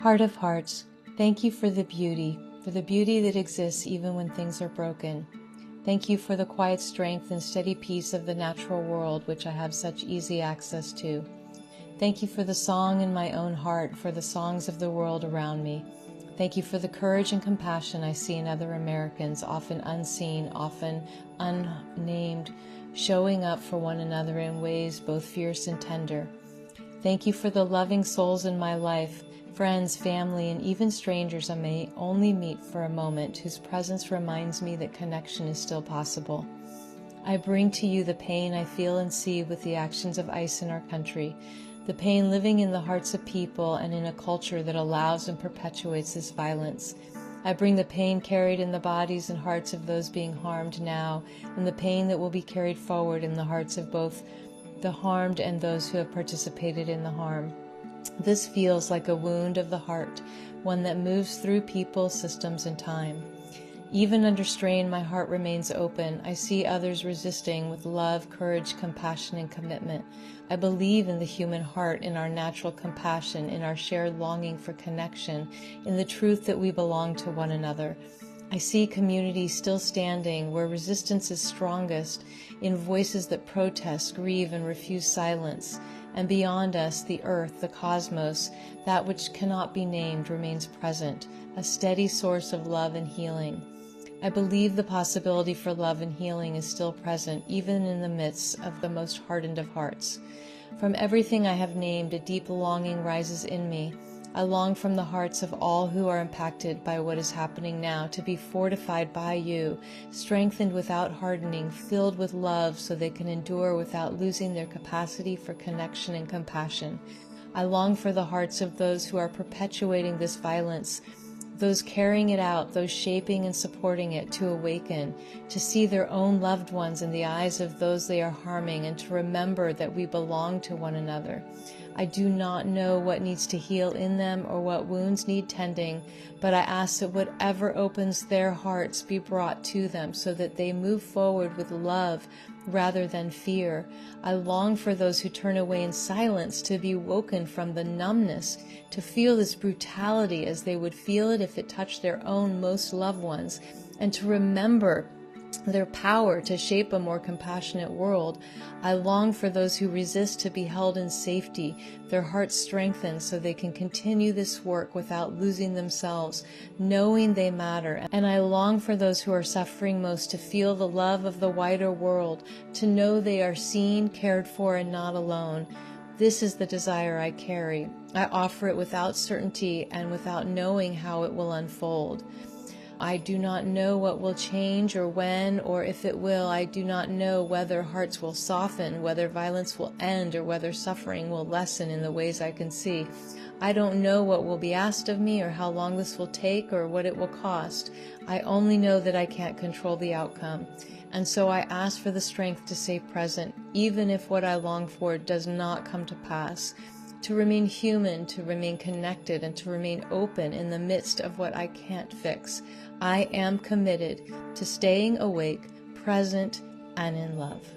Heart of hearts, thank you for the beauty that exists even when things are broken. Thank you for the quiet strength and steady peace of the natural world, which I have such easy access to. Thank you for the song in my own heart, for the songs of the world around me. Thank you for the courage and compassion I see in other Americans, often unseen, often unnamed, showing up for one another in ways both fierce and tender. Thank you for the loving souls in my life, friends, family, and even strangers I may only meet for a moment, whose presence reminds me that connection is still possible. I bring to you the pain I feel and see with the actions of ICE in our country, the pain living in the hearts of people and in a culture that allows and perpetuates this violence. I bring the pain carried in the bodies and hearts of those being harmed now, and the pain that will be carried forward in the hearts of both the harmed and those who have participated in the harm. This feels like a wound of the heart, one that moves through people, systems, and time. Even under strain, my heart remains open. I see others resisting with love, courage, compassion, and commitment. I believe in the human heart, in our natural compassion, in our shared longing for connection, in the truth that we belong to one another. I see communities still standing where resistance is strongest, in voices that protest, grieve, and refuse silence. And beyond us, the earth, the cosmos, that which cannot be named, remains present, a steady source of love and healing. I believe the possibility for love and healing is still present, even in the midst of the most hardened of hearts. From everything I have named, a deep longing rises in me. I long from the hearts of all who are impacted by what is happening now to be fortified by you, strengthened without hardening, filled with love so they can endure without losing their capacity for connection and compassion. I long for the hearts of those who are perpetuating this violence, those carrying it out, those shaping and supporting it, to awaken, to see their own loved ones in the eyes of those they are harming, and to remember that we belong to one another. I do not know what needs to heal in them or what wounds need tending, but I ask that whatever opens their hearts be brought to them so that they move forward with love rather than fear. I long for those who turn away in silence to be woken from the numbness, to feel this brutality as they would feel it if it touched their own most loved ones, and to remember their power to shape a more compassionate world. I long for those who resist to be held in safety, their hearts strengthened so they can continue this work without losing themselves, knowing they matter. And I long for those who are suffering most to feel the love of the wider world, to know they are seen, cared for, and not alone. This is the desire I carry. I offer it without certainty and without knowing how it will unfold. I do not know what will change or when or if it will. I do not know whether hearts will soften, whether violence will end, or whether suffering will lessen in the ways I can see. I don't know what will be asked of me or how long this will take or what it will cost. I only know that I can't control the outcome. And so I ask for the strength to stay present, even if what I long for does not come to pass. To remain human, to remain connected, and to remain open in the midst of what I can't fix. I am committed to staying awake, present, and in love.